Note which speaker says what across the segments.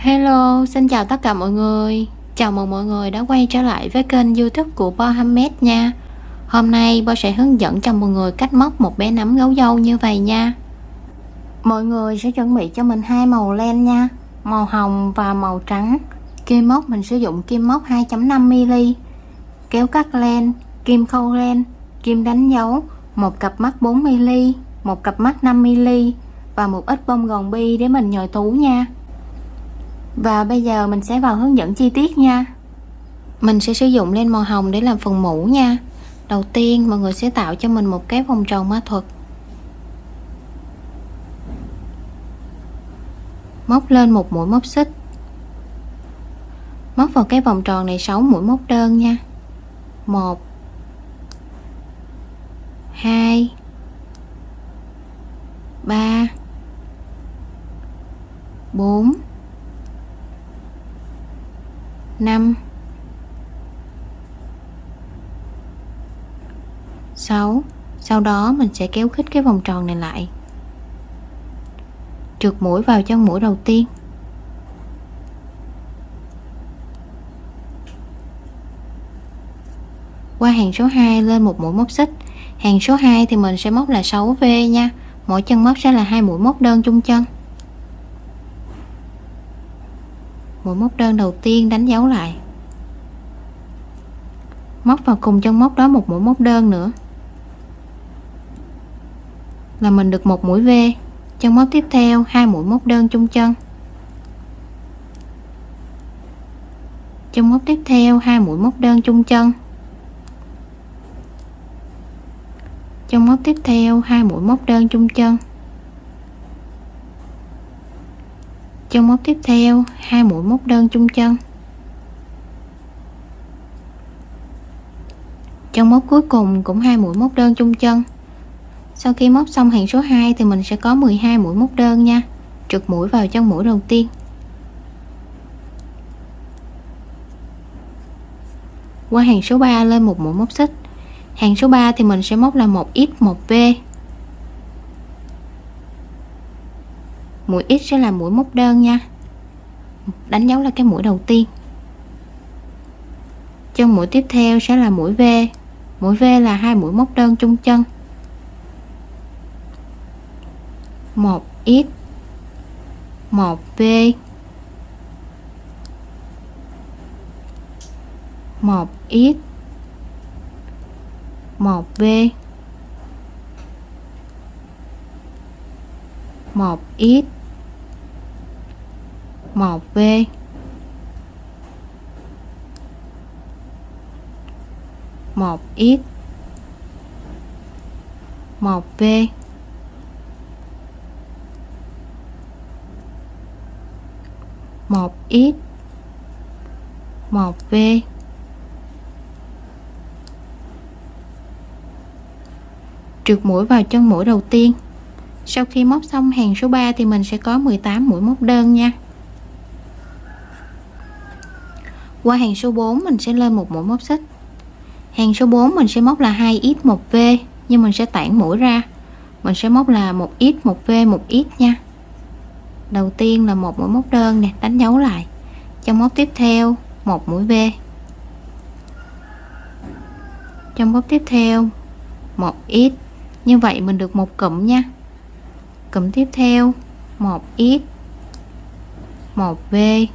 Speaker 1: Hello, xin chào tất cả mọi người. Chào mừng mọi người đã quay trở lại với kênh YouTube của Mohammed nha. Hôm nay Bo sẽ hướng dẫn cho mọi người cách móc một bé nấm gấu dâu như vậy nha. Mọi người sẽ chuẩn bị cho mình hai màu len nha, màu hồng và màu trắng. Kim móc mình sử dụng kim móc 2.5 mm, kéo cắt len, kim khâu len, kim đánh dấu, một cặp mắc 4 mm, một cặp mắc 5 mm và một ít bông gòn bi để mình nhồi túi nha. Và bây giờ mình sẽ vào hướng dẫn chi tiết nha. Mình sẽ sử dụng len màu hồng để làm phần mũ nha. Đầu tiên mọi người sẽ tạo cho mình một cái vòng tròn ma thuật, móc lên một mũi móc xích, móc vào cái vòng tròn này 6 mũi móc đơn nha. 1 2 3 4 5 6. Sau đó mình sẽ kéo khít cái vòng tròn này lại, trượt mũi vào chân mũi đầu tiên, qua hàng số 2 lên một mũi móc xích. Hàng số 2 thì mình sẽ móc là 6V nha, mỗi chân móc sẽ là 2 mũi móc đơn chung chân. Mũi móc đơn đầu tiên đánh dấu lại, móc vào cùng chân móc đó một mũi móc đơn nữa là mình được một mũi V. Chân móc tiếp theo 2 mũi móc đơn chung chân, chân móc tiếp theo 2 mũi móc đơn chung chân, chân móc tiếp theo 2 mũi móc đơn chung chân, chân móc tiếp theo 2 mũi móc đơn chung chân, chân móc cuối cùng cũng 2 mũi móc đơn chung chân. Sau khi móc xong hàng số 2 thì mình sẽ có 12 mũi móc đơn nha, trượt mũi vào chân mũi đầu tiên, qua hàng số 3 lên một mũi móc xích. Hàng số 3 thì mình sẽ móc là 1x 1V. Mũi x sẽ là mũi móc đơn nha, đánh dấu là cái mũi đầu tiên. Chân mũi tiếp theo sẽ là mũi V. Mũi V là 2 mũi móc đơn chung chân, 1x 1V 1x 1V 1x 1V 1x 1V 1x 1V. Trượt mũi vào chân mũi đầu tiên. Sau khi móc xong hàng số 3 thì mình sẽ có 18 mũi móc đơn nha. Qua hàng số 4 mình sẽ lên một mũi móc xích. Hàng số 4 mình sẽ móc là 2x 1V, nhưng mình sẽ tản mũi ra, mình sẽ móc là 1x 1V 1x nha. Đầu tiên là một mũi móc đơn nè, đánh dấu lại. Chân móc tiếp theo một mũi V, chân móc tiếp theo 1x. Như vậy mình được một cụm nha. Cụm tiếp theo 1x 1V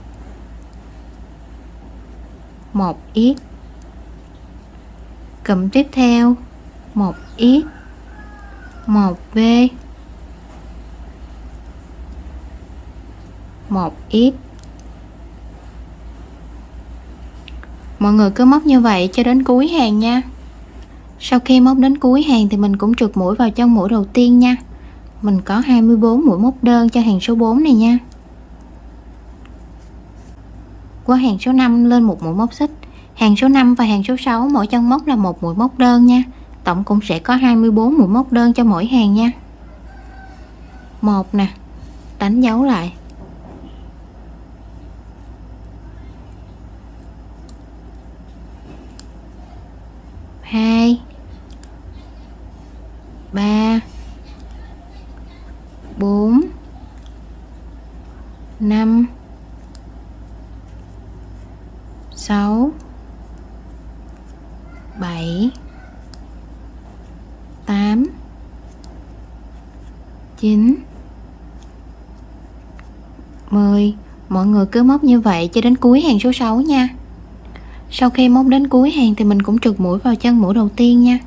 Speaker 1: 1x. Cụm tiếp theo 1x 1V 1x. Mọi người cứ móc như vậy cho đến cuối hàng nha. Sau khi móc đến cuối hàng thì mình cũng trượt mũi vào chân mũi đầu tiên nha. Mình có 24 mũi móc đơn cho hàng số 4 này nha. Qua hàng số 5 lên một mũi móc xích. Hàng số 5 và hàng số 6 mỗi chân móc là một mũi móc đơn nha. Tổng cũng sẽ có 24 mũi móc đơn cho mỗi hàng nha. 1 nè, đánh dấu lại. 2 3 4 5 6 7 8 9 10. Mọi người cứ móc như vậy cho đến cuối hàng số 6 nha. Sau khi móc đến cuối hàng thì mình cũng trượt mũi vào chân mũi đầu tiên nha.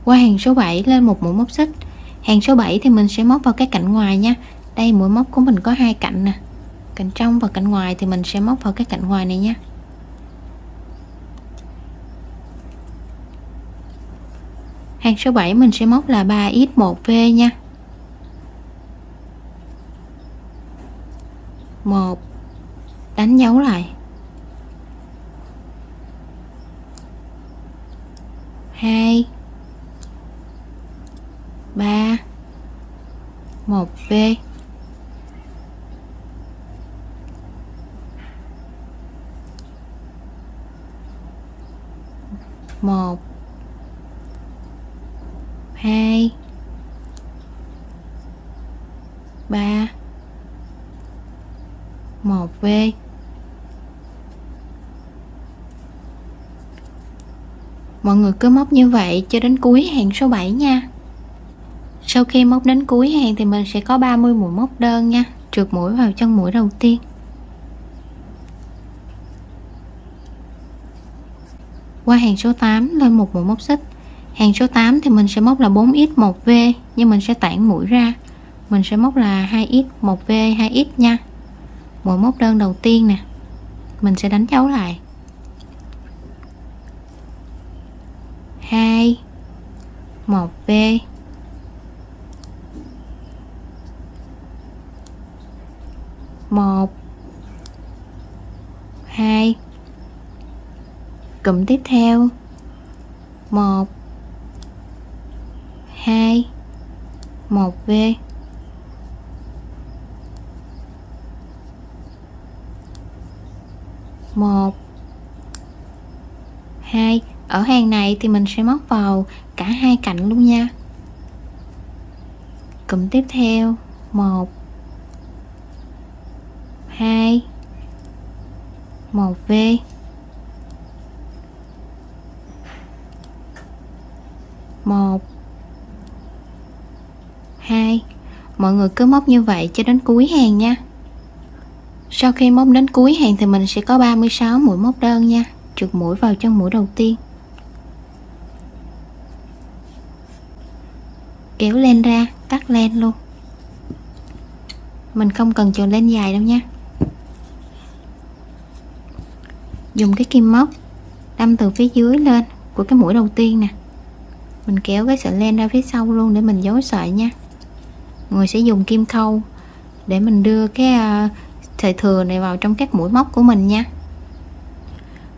Speaker 1: Qua hàng số 7 lên một mũi móc xích. Hàng số 7 thì mình sẽ móc vào cái cạnh ngoài nha. Đây mũi móc của mình có hai cạnh nè, cạnh trong và cạnh ngoài, thì mình sẽ móc vào cái cạnh ngoài này nha. Hàng số 7 mình sẽ móc là 3x1v nha. 1, đánh dấu lại. 2 3 1v. 1 2 3 1v. Mọi người cứ móc như vậy cho đến cuối hàng số 7 nha. Sau khi móc đến cuối hàng thì mình sẽ có 30 mũi móc đơn nha. Trượt mũi vào chân mũi đầu tiên. Qua hàng số 8 lên một mũi móc xích. Hàng số 8 thì mình sẽ móc là 4x1v, nhưng mình sẽ tản mũi ra. Mình sẽ móc là 2x1v 2x nha. Mũi móc đơn đầu tiên nè, mình sẽ đánh dấu lại. 2 1v. 1 2. Cụm tiếp theo 1 2 1v. 1 2. Ở hàng này thì mình sẽ móc vào cả hai cạnh luôn nha. Cụm tiếp theo 1 2 1v. 1 2. Mọi người cứ móc như vậy cho đến cuối hàng nha. Sau khi móc đến cuối hàng thì mình sẽ có 36 mũi móc đơn nha. Trượt mũi vào chân mũi đầu tiên. Kéo len ra, cắt len luôn. Mình không cần chườn len dài đâu nha. Dùng cái kim móc đâm từ phía dưới lên của cái mũi đầu tiên nè. Mình kéo cái sợi len ra phía sau luôn để mình giấu sợi nha. Người sẽ dùng kim khâu để mình đưa cái sợi thừa này vào trong các mũi móc của mình nha.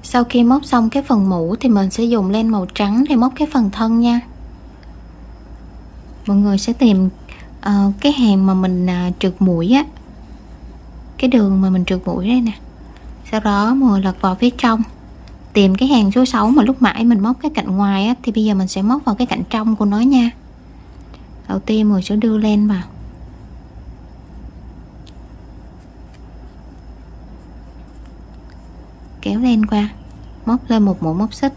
Speaker 1: Sau khi móc xong cái phần mũ thì mình sẽ dùng len màu trắng để móc cái phần thân nha. Mọi người sẽ tìm cái hàng mà mình trượt mũi á, cái đường mà mình trượt mũi đây nè. Sau đó mọi người lật vào phía trong, tìm cái hàng số 6 mà lúc nãy mình móc cái cạnh ngoài á, thì bây giờ mình sẽ móc vào cái cạnh trong của nó nha. Đầu tiên mọi người sẽ đưa len vào, kéo len qua, móc lên một mũi móc xích,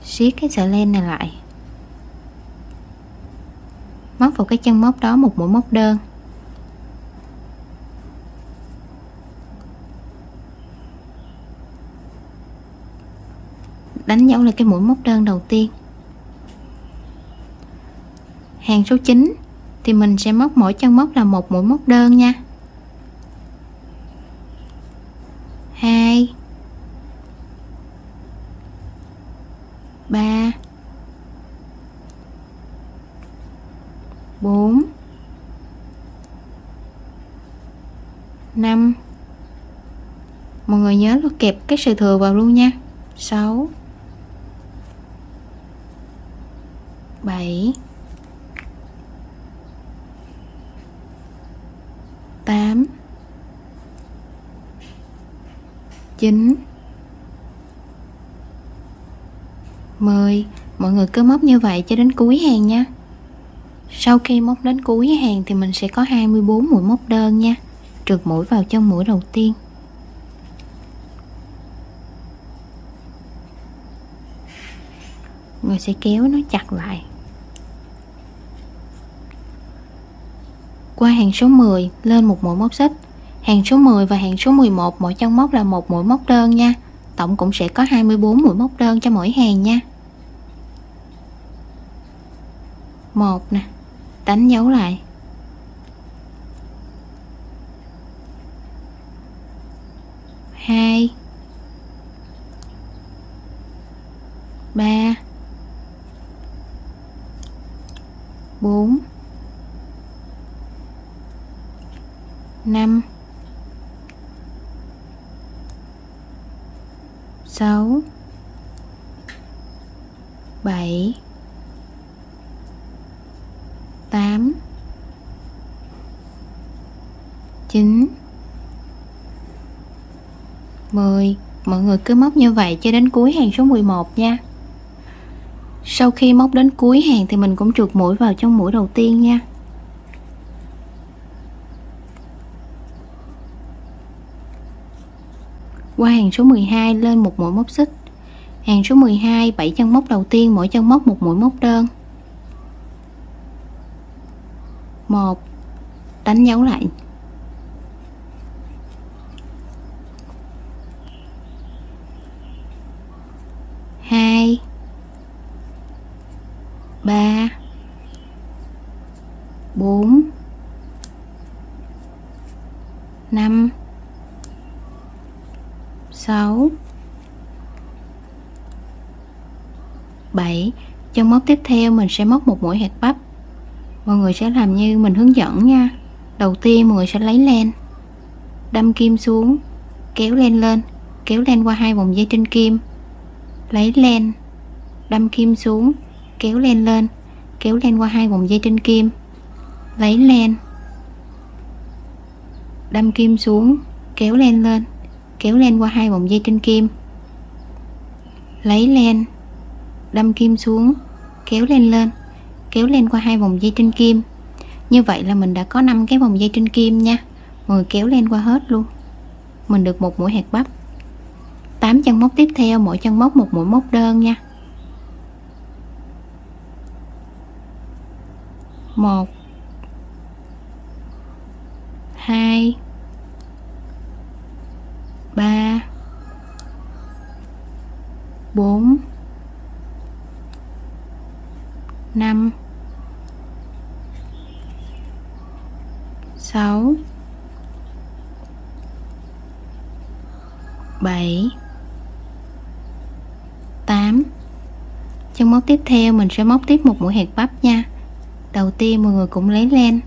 Speaker 1: siết cái sợi len này lại, móc vào cái chân móc đó một mũi móc đơn. Đánh dấu là cái mũi móc đơn đầu tiên. Hàng số 9 thì mình sẽ móc mỗi chân móc là một mũi móc đơn nha. 2 3 4 5. Mọi người nhớ là kẹp cái sợi thừa vào luôn nha. 6 7 8 9 10. Mọi người cứ móc như vậy cho đến cuối hàng nha. Sau khi móc đến cuối hàng thì mình sẽ có 24 mũi móc đơn nha. Trượt mũi vào chân mũi đầu tiên. Rồi sẽ kéo nó chặt lại. Qua hàng số 10 lên một mũi móc xích. Hàng số 10 và hàng số 11 mỗi chân móc là một mũi móc đơn nha. Tổng cũng sẽ có 24 mũi móc đơn cho mỗi hàng nha. 1 nè, đánh dấu lại. 2 3 4 5 6 7 8 9 10. Mọi người cứ móc như vậy cho đến cuối hàng số 11 nha. Sau khi móc đến cuối hàng thì mình cũng trượt mũi vào trong mũi đầu tiên nha. Qua hàng số 12 lên một mũi móc xích. Hàng số 12 7 chân móc đầu tiên mỗi chân móc một mũi móc đơn. 1 đánh dấu lại. 2 3 4 5 6 7. Chân móc tiếp theo mình sẽ móc một mũi hạt bắp. Mọi người sẽ làm như mình hướng dẫn nha. Đầu tiên mọi người sẽ lấy len, đâm kim xuống, kéo len lên, kéo len qua hai vòng dây trên kim, lấy len, đâm kim xuống, kéo len lên, kéo len qua hai vòng dây trên kim, lấy len, đâm kim xuống, kéo len lên, kéo len qua hai vòng dây trên kim, lấy len, đâm kim xuống, kéo len lên, kéo len qua hai vòng dây trên kim. Như vậy là mình đã có 5 cái vòng dây trên kim nha. Mọi người kéo len qua hết luôn. Mình được một mũi hạt bắp. 8 chân móc tiếp theo mỗi chân móc một mũi móc đơn nha. 1 2 3 4 5 6 7 8. Chân móc tiếp theo mình sẽ móc tiếp một mũi hạt bắp nha. Đầu tiên mọi người cũng lấy len,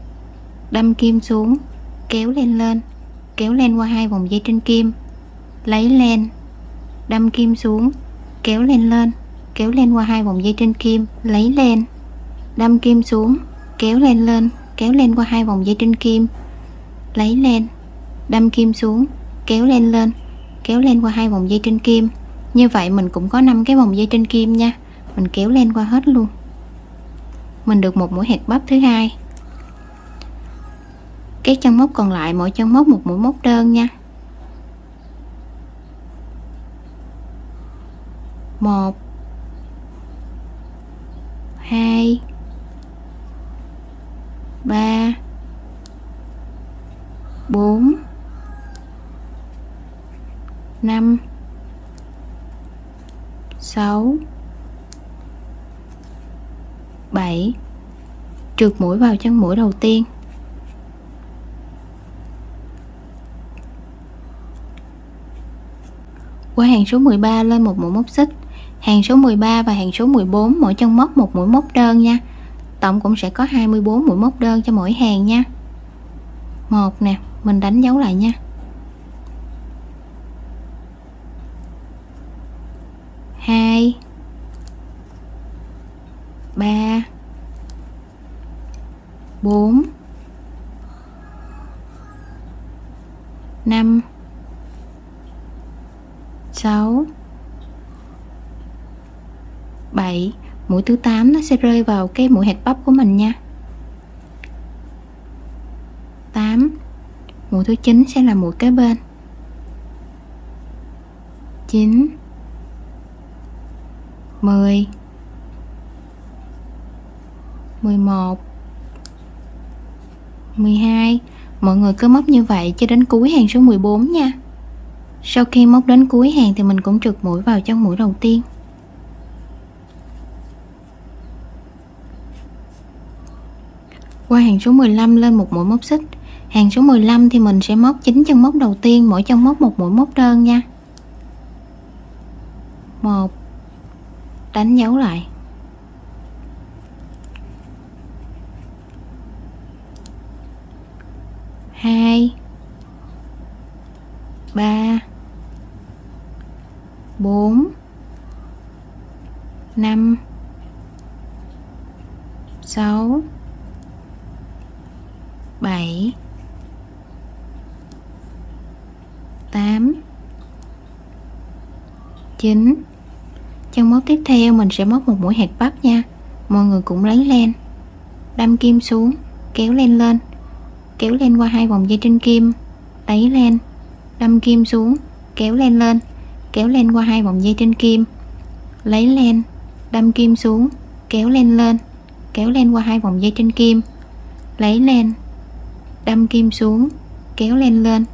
Speaker 1: đâm kim xuống, kéo len lên, kéo len qua hai vòng dây trên kim, lấy len, đâm kim xuống, kéo len lên, kéo len qua hai vòng dây trên kim, lấy len, đâm kim xuống, kéo len lên, kéo len qua hai vòng dây trên kim, lấy len, đâm kim xuống, kéo len lên, kéo len qua hai vòng dây trên kim. Như vậy mình cũng có 5 cái vòng dây trên kim nha. Mình kéo len qua hết luôn. Mình được một mũi hạt bắp thứ hai. Các chân móc còn lại mỗi chân móc một mũi móc đơn nha. 1 2 3 4 5 6 7. Trượt mũi vào chân mũi đầu tiên. Qua hàng số 13 lên một mũi móc xích. Hàng số 13 và hàng số 14 mỗi chân móc một mũi móc đơn nha. Tổng cũng sẽ có 24 mũi móc đơn cho mỗi hàng nha. 1 nè, mình đánh dấu lại nha. 2 3 4 5 6 7. Mũi thứ 8 nó sẽ rơi vào cái mũi hạt bắp của mình nha. Mũi thứ 9 sẽ là mũi kế bên. 9 10 11 12. Mọi người cứ móc như vậy cho đến cuối hàng số 14 nha. Sau khi móc đến cuối hàng thì mình cũng trượt mũi vào trong mũi đầu tiên. Qua hàng số 15 lên một mũi móc xích. Hàng số 15 thì mình sẽ móc 9 chân móc đầu tiên, mỗi chân móc một mũi móc đơn nha. 1, đánh dấu lại. 2 3 4 5 6 7 8 9. Chân móc tiếp theo mình sẽ móc một mũi hạt bắp nha. Mọi người cũng lấy len, đâm kim xuống, kéo len lên, kéo len qua 2 vòng dây trên kim, lấy len, đâm kim xuống, kéo len lên, kéo len qua 2 vòng dây trên kim, lấy len, đâm kim xuống, kéo len lên, kéo len qua 2 vòng dây trên kim, lấy len, đâm kim xuống, kéo len lên,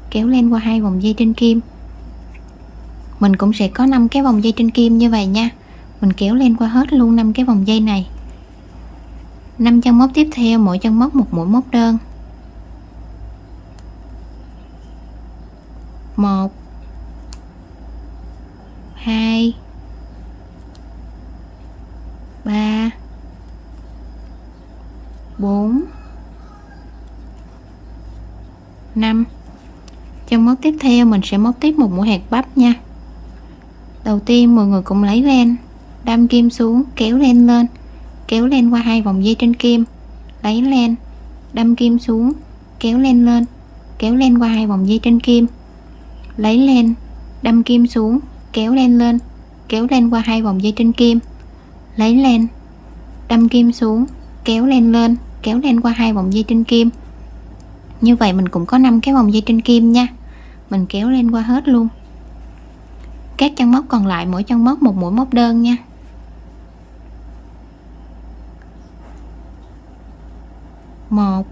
Speaker 1: kéo len qua 2 vòng dây trên kim. Mình cũng sẽ có 5 cái vòng dây trên kim như vậy nha. Mình kéo len qua hết luôn 5 cái vòng dây này. 5 chân móc tiếp theo, mỗi chân móc một mũi móc đơn. 1 2 3 4 5. Chân móc tiếp theo mình sẽ móc tiếp một mũi hạt bắp nha. Đầu tiên mọi người cùng lấy len, đâm kim xuống, kéo len lên, kéo len qua 2 vòng dây trên kim, lấy len, đâm kim xuống, kéo len lên, kéo len qua 2 vòng dây trên kim, lấy len, đâm kim xuống, kéo len lên, kéo len qua 2 vòng dây trên kim, lấy len, đâm kim xuống, kéo len lên, kéo len qua 2 vòng dây trên kim. Như vậy mình cũng có 5 cái vòng dây trên kim nha. Mình kéo len qua hết luôn. Các chân móc còn lại mỗi chân móc một mũi móc đơn nha. Một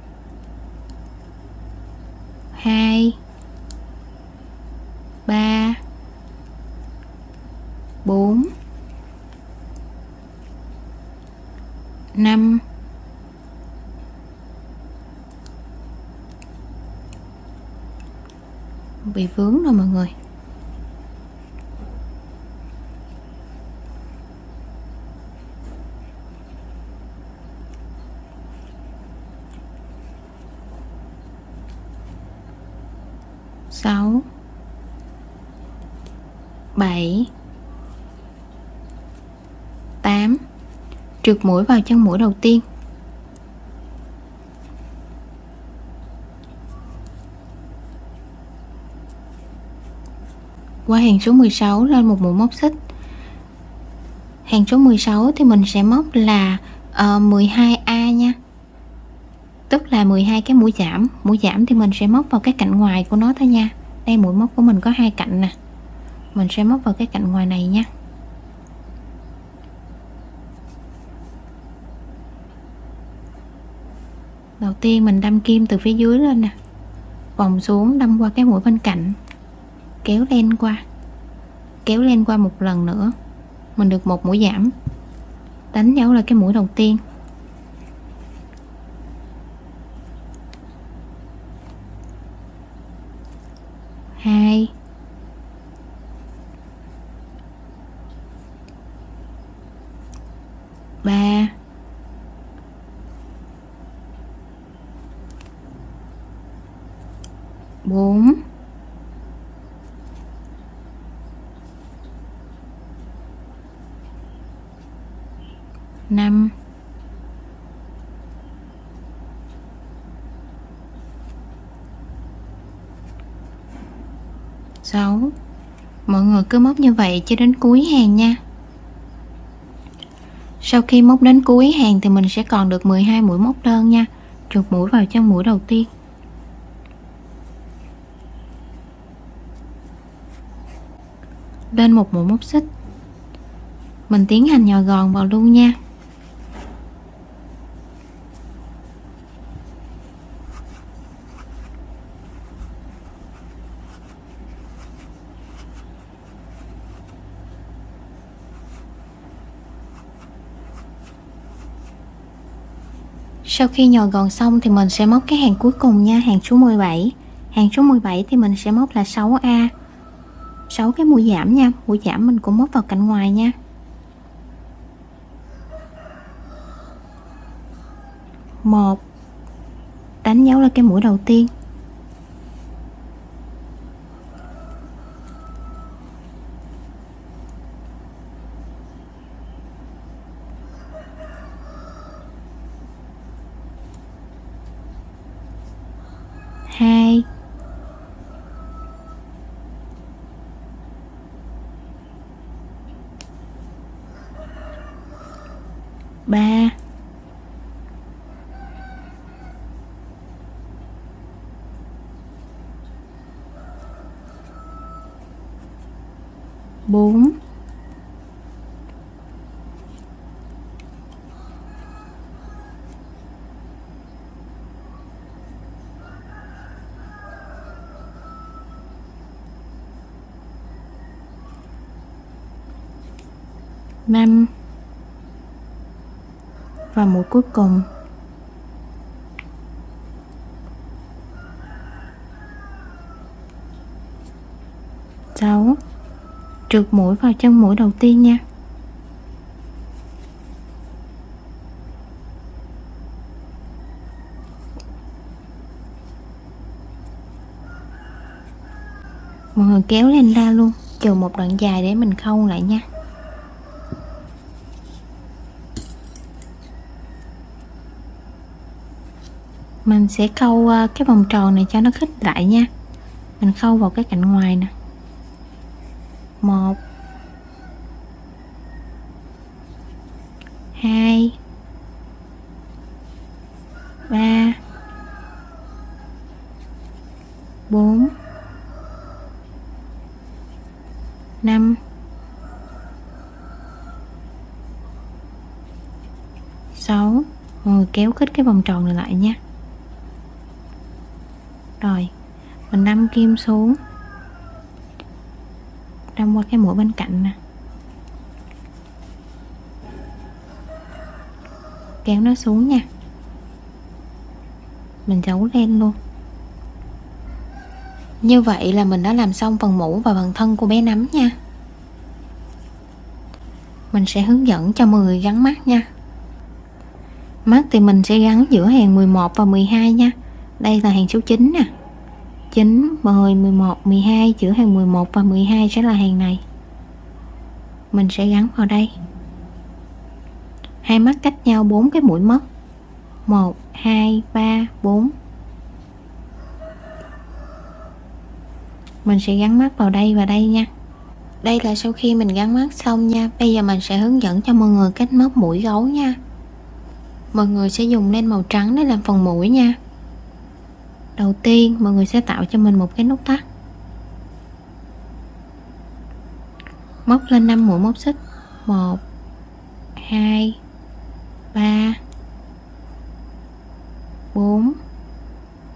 Speaker 1: 2 3 4 5 bị vướng rồi mọi người. 6 7 8. Trượt mũi vào chân mũi đầu tiên. Qua hàng số 16 lên một mũi móc xích. Hàng số 16 thì mình sẽ móc là 12A nha. Tức là 12 cái mũi giảm. Mũi giảm thì mình sẽ móc vào cái cạnh ngoài của nó thôi nha. Đây mũi móc của mình có 2 cạnh nè. Mình sẽ móc vào cái cạnh ngoài này nha. Đầu tiên mình đâm kim từ phía dưới lên nè, vòng xuống đâm qua cái mũi bên cạnh, kéo len qua, kéo len qua một lần nữa, mình được một mũi giảm, đánh dấu là cái mũi đầu tiên. Hai, 3, 4, 5, 6. Mọi người cứ móc như vậy cho đến cuối hàng nha. Sau khi móc đến cuối hàng thì mình sẽ còn được 12 mũi móc đơn nha. Trượt mũi vào chân mũi đầu tiên. lên một mũi móc xích. Mình tiến hành nhồi gòn vào luôn nha. Sau khi nhồi gòn xong thì mình sẽ móc cái hàng cuối cùng nha, hàng số 17. Hàng số 17 thì mình sẽ móc là 6A, 6 cái mũi giảm nha. Mũi giảm mình cũng móc vào cạnh ngoài nha. 1, đánh dấu là cái mũi đầu tiên. 2, 3, 4, 5 và mũi cuối cùng. 6, trượt mũi vào chân mũi đầu tiên nha. Mọi người kéo lên ra luôn, trừ một đoạn dài để mình khâu lại nha. Mình sẽ khâu cái vòng tròn này cho nó khít lại nha. Mình khâu vào cái cạnh ngoài nè. 1, 2, 3, 4, 5, 6. Mọi người kéo khít cái vòng tròn này lại nha. Rồi mình đâm kim xuống, đâm qua cái mũi bên cạnh nè, kéo nó xuống nha. Mình giấu len luôn. Như vậy là mình đã làm xong phần mũ và phần thân của bé nấm nha. Mình sẽ hướng dẫn cho mọi người gắn mắt nha. Mắt thì mình sẽ gắn giữa hàng 11 và 12 nha. Đây là hàng số 9 nè. 9, 10, 11, 12, giữa hàng 11 và 12 sẽ là hàng này. Mình sẽ gắn vào đây. Hai mắt cách nhau 4 cái mũi móc. 1, 2, 3, 4. Mình sẽ gắn mắt vào đây và đây nha. Đây là sau khi mình gắn mắt xong nha. Bây giờ mình sẽ hướng dẫn cho mọi người cách móc mũi gấu nha. Mọi người sẽ dùng len màu trắng để làm phần mũi nha. Đầu tiên mọi người sẽ tạo cho mình một cái nút thắt, móc lên 5 mũi móc xích. 1, 2, 3, 4,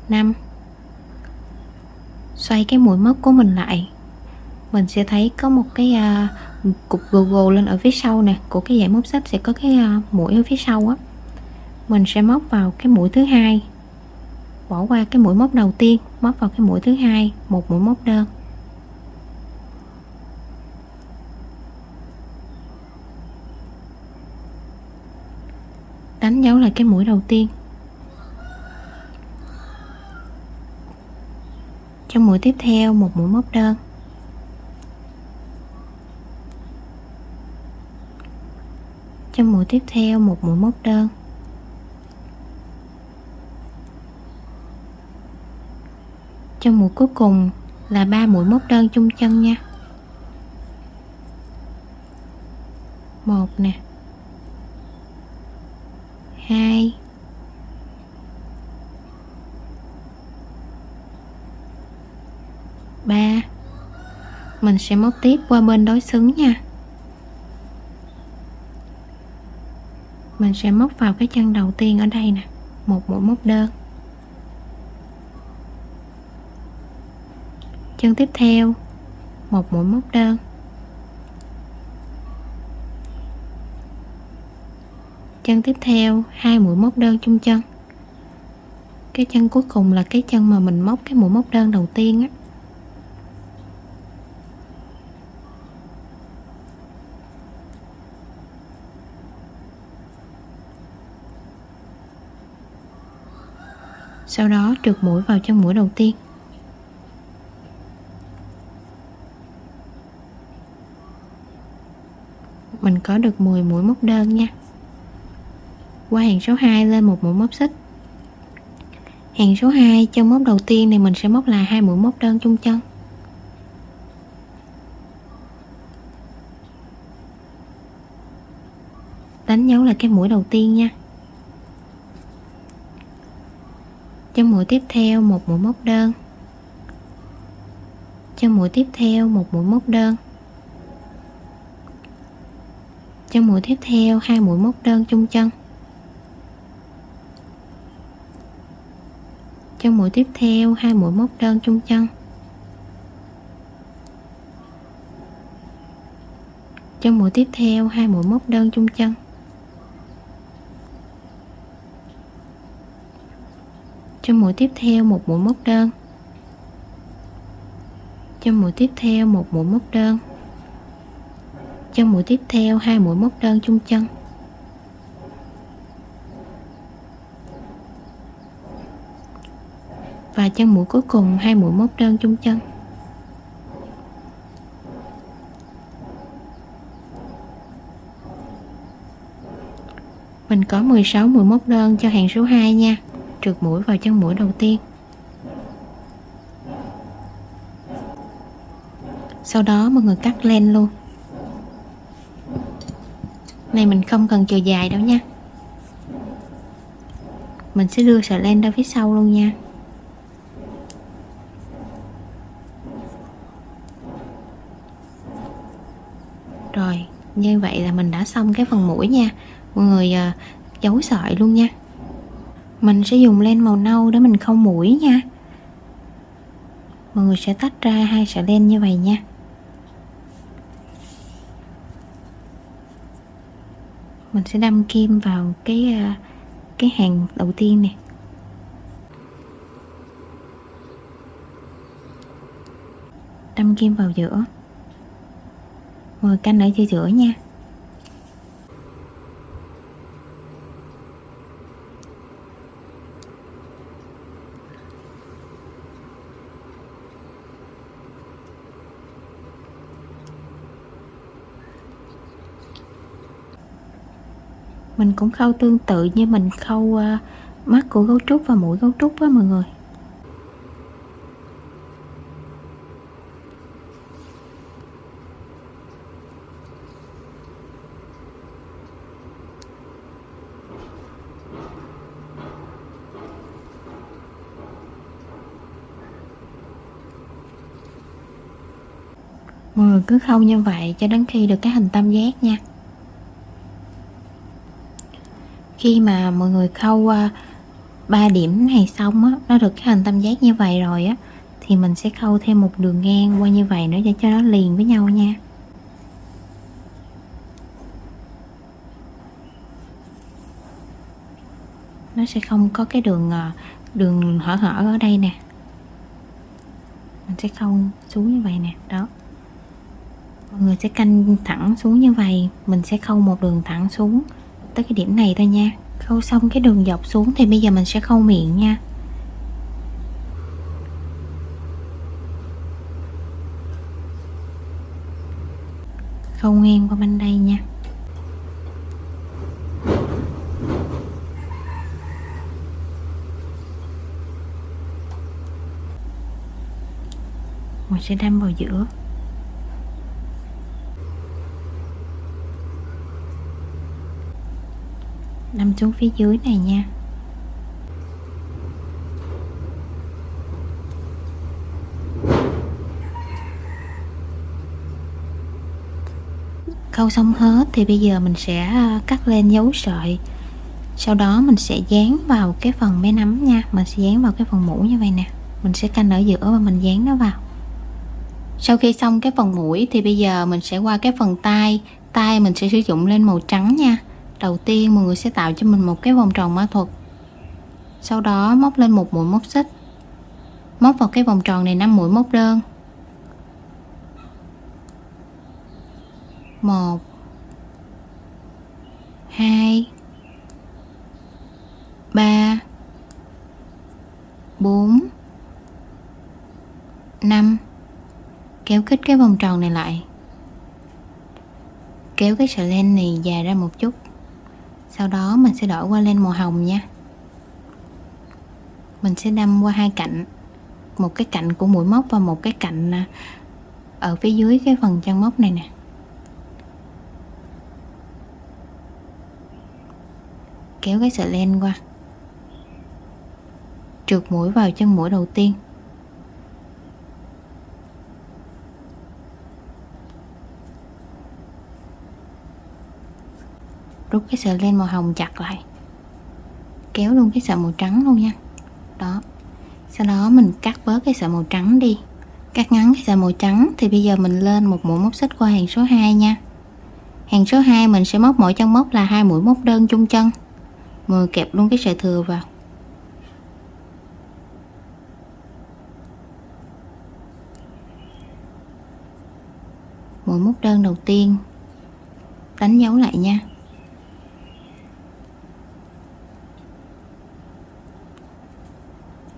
Speaker 1: 5. Xoay cái mũi móc của mình lại. Mình sẽ thấy có một cái cục gồ gồ lên ở phía sau nè, của cái dãy móc xích sẽ có cái mũi ở phía sau á. Mình sẽ móc vào cái mũi thứ hai, bỏ qua cái mũi móc đầu tiên, móc vào cái mũi thứ hai, một mũi móc đơn. Đánh dấu lại cái mũi đầu tiên. Trong mũi tiếp theo một mũi móc đơn. Trong mũi tiếp theo một mũi móc đơn. Trong mũi cuối cùng là 3 mũi móc đơn chung chân nha. 1 nè, 2, 3, Mình sẽ móc tiếp qua bên đối xứng nha. Mình sẽ móc vào cái chân đầu tiên ở đây nè, một mũi móc đơn. Chân tiếp theo một mũi móc đơn. Chân tiếp theo 2 mũi móc đơn chung chân. Cái chân cuối cùng là cái chân mà mình móc cái mũi móc đơn đầu tiên á. Sau đó trượt mũi vào chân mũi đầu tiên. Mình có được 10 mũi móc đơn nha. Qua hàng số 2 lên một mũi móc xích. Hàng số 2 chân móc đầu tiên này mình sẽ móc là 2 mũi móc đơn chung chân. Đánh dấu lại cái mũi đầu tiên nha. Chân mũi tiếp theo một mũi móc đơn. Chân mũi tiếp theo một mũi móc đơn. Chân mũi tiếp theo 2 mũi móc đơn chung chân. Chân mũi tiếp theo 2 mũi móc đơn chung chân. Chân mũi tiếp theo 2 mũi móc đơn chung chân. Chân mũi tiếp theo một mũi móc đơn. Chân mũi tiếp theo một mũi móc đơn. Chân mũi tiếp theo 2 mũi móc đơn chung chân. Và chân mũi cuối cùng 2 mũi móc đơn chung chân. Mình có 16 mũi móc đơn cho hàng số 2 nha. Trượt mũi vào chân mũi đầu tiên. Sau đó mọi người cắt len luôn. Này mình không cần chiều dài đâu nha. Mình sẽ đưa sợi len ra phía sau luôn nha. Rồi, như vậy là mình đã xong cái phần mũi nha. Mọi người giấu sợi luôn nha. Mình sẽ dùng len màu nâu để mình khâu mũi nha. Mọi người sẽ tách ra 2 sợi len như vậy nha. Mình sẽ đâm kim vào cái hàng đầu tiên nè. Đâm kim vào giữa. Mọi người canh ở giữa nha. Mình cũng khâu tương tự như mình khâu mắt của gấu trúc và mũi gấu trúc á mọi người. Mọi người cứ khâu như vậy cho đến khi được cái hình tam giác nha. Khi mà mọi người khâu 3 điểm này xong á, nó được cái hình tam giác như vậy rồi á, thì mình sẽ khâu thêm một đường ngang qua như vậy nữa để cho nó liền với nhau nha. Nó sẽ không có cái đường hở ở đây nè. Mình sẽ khâu xuống như vậy nè, đó. Mọi người sẽ canh thẳng xuống như vậy. Mình sẽ khâu một đường thẳng xuống tới cái điểm này thôi nha. Khâu xong cái đường dọc xuống thì bây giờ mình sẽ khâu miệng nha. Khâu ngang qua bên đây nha. Mình sẽ đâm vào giữa. Đâm xuống phía dưới này nha. khâu xong hết thì bây giờ mình sẽ cắt lên dấu sợi. Sau đó mình sẽ dán vào cái phần bé nắm nha. Mình sẽ dán vào cái phần mũi như vậy nè. Mình sẽ canh ở giữa và mình dán nó vào. Sau khi xong cái phần mũi thì bây giờ mình sẽ qua cái phần tay. Tay mình sẽ sử dụng lên màu trắng nha. Đầu tiên mọi người sẽ tạo cho mình một cái vòng tròn mã thuật. Sau đó móc lên một mũi móc xích. Móc vào cái vòng tròn này 5 mũi móc đơn. 1 2 3 4 5. Kéo khít cái vòng tròn này lại. Kéo cái sợi len này dài ra một chút. Sau đó mình sẽ đổi qua len màu hồng nha. Mình sẽ đâm qua hai cạnh. Một cái cạnh của mũi móc và một cái cạnh ở phía dưới cái phần chân móc này nè. Kéo cái sợi len qua. Trượt mũi vào chân mũi đầu tiên. Rút cái sợi len màu hồng chặt lại. Kéo luôn cái sợi màu trắng luôn nha. Đó. Sau đó mình cắt bớt cái sợi màu trắng đi. Cắt ngắn cái sợi màu trắng thì bây giờ mình lên một mũi móc xích qua hàng số 2 nha. Hàng số 2 mình sẽ móc mỗi chân móc là 2 mũi móc đơn chung chân. Mình kẹp luôn cái sợi thừa vào. Mũi móc đơn đầu tiên đánh dấu lại nha.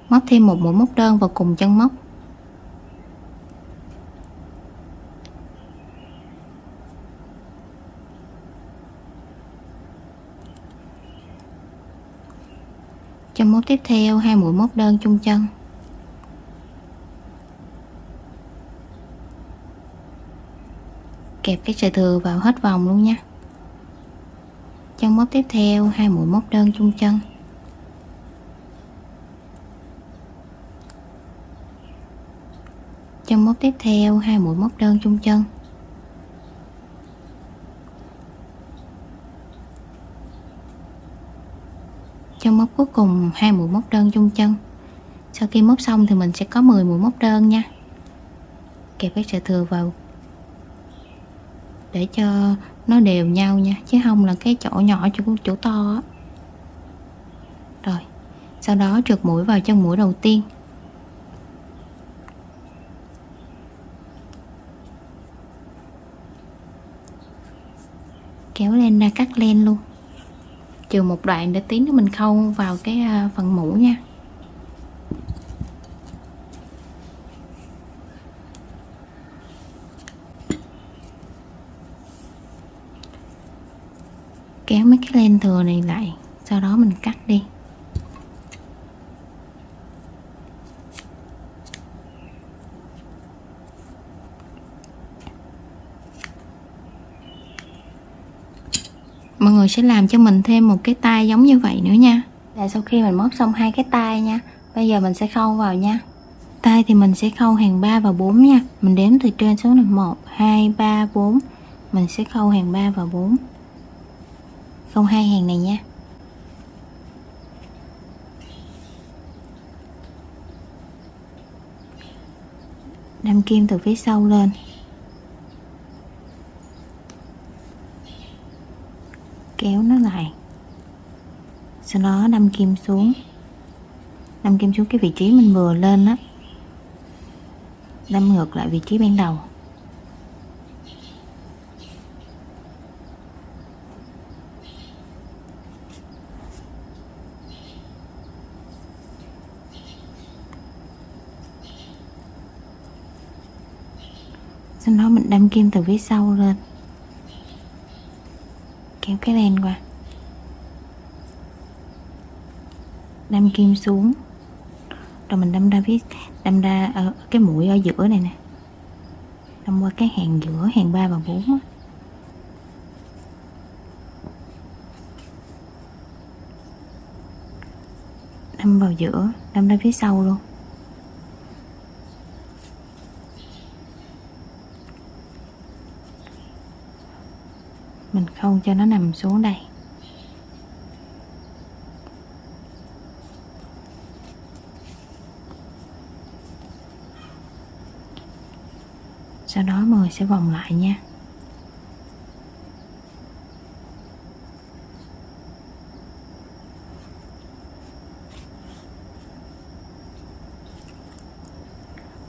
Speaker 1: Móc thêm một mũi móc đơn vào cùng chân móc. Chân móc tiếp theo 2 mũi móc đơn chung chân. Kẹp cái sợi thừa vào hết vòng luôn nha. Chân móc tiếp theo 2 mũi móc đơn chung chân. Chân móc tiếp theo 2 mũi móc đơn chung chân. Chân móc cuối cùng 2 mũi móc đơn chung chân. Sau khi móc xong thì mình sẽ có 10 mũi móc đơn nha. Kẹp cái sợi thừa vào để cho nó đều nhau nha, chứ không là cái chỗ nhỏ chỗ to á. Rồi, sau đó trượt mũi vào chân mũi đầu tiên. Kéo len ra cắt len luôn. Chừa một đoạn để tí nữa mình khâu vào cái phần mũ nha. Kéo mấy cái len thừa này lại, sau đó mình cắt đi. Mọi người sẽ làm cho mình thêm một cái tay giống như vậy nữa nha. Là sau khi mình móc xong hai cái tay nha, bây giờ mình sẽ khâu vào nha. Tay thì mình sẽ khâu hàng 3 và 4 nha. Mình đếm từ trên xuống là 1 2 3 4. Mình sẽ khâu hàng 3 và 4. Khâu hai hàng này nha. Đâm kim từ phía sau lên. Kéo nó lại. Sau đó đâm kim xuống. Đâm kim xuống cái vị trí mình vừa lên đó. Đâm ngược lại vị trí ban đầu. Sau đó mình đâm kim từ phía sau lên. Kéo cái len qua. Đâm kim xuống. Rồi mình đâm ra ở cái mũi ở giữa này nè. Đâm qua cái hàng giữa hàng 3 và 4 á. Đâm vào giữa, đâm ra phía sau luôn. mình khâu cho nó nằm xuống đây. Sau đó mọi người sẽ vòng lại nha.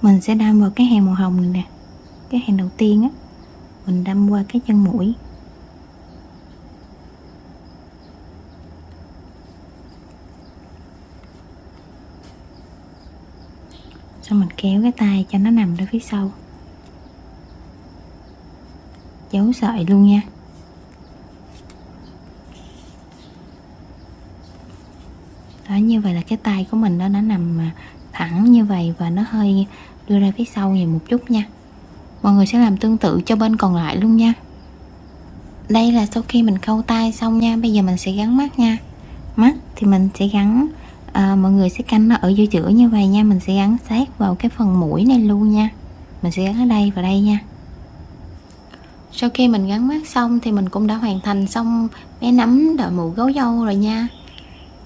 Speaker 1: Mình sẽ đâm vào cái hàng màu hồng này nè, cái hàng đầu tiên á, mình đâm qua cái chân mũi. Xong mình kéo cái tay cho nó nằm ra phía sau, giấu sợi luôn nha. Đó, như vậy là cái tay của mình nó nằm thẳng như vậy và nó hơi đưa ra phía sau nhiều một chút nha. Mọi người sẽ làm tương tự cho bên còn lại luôn nha. Đây là sau khi mình khâu tay xong nha. Bây giờ mình sẽ gắn mắt nha. Mắt thì mình sẽ gắn mọi người sẽ canh nó ở giữa giữa như vậy nha. Mình sẽ gắn sát vào cái phần mũi này luôn nha. Mình sẽ gắn ở đây và đây nha. Sau khi mình gắn mắt xong thì mình cũng đã hoàn thành xong bé nấm đội mũ gấu dâu rồi nha.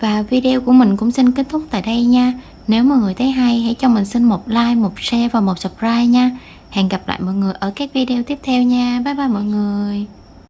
Speaker 1: Và video của mình cũng xin kết thúc tại đây nha. Nếu mọi người thấy hay, hãy cho mình xin một like, một share và một subscribe nha. Hẹn gặp lại mọi người ở các video tiếp theo nha. Bye bye mọi người.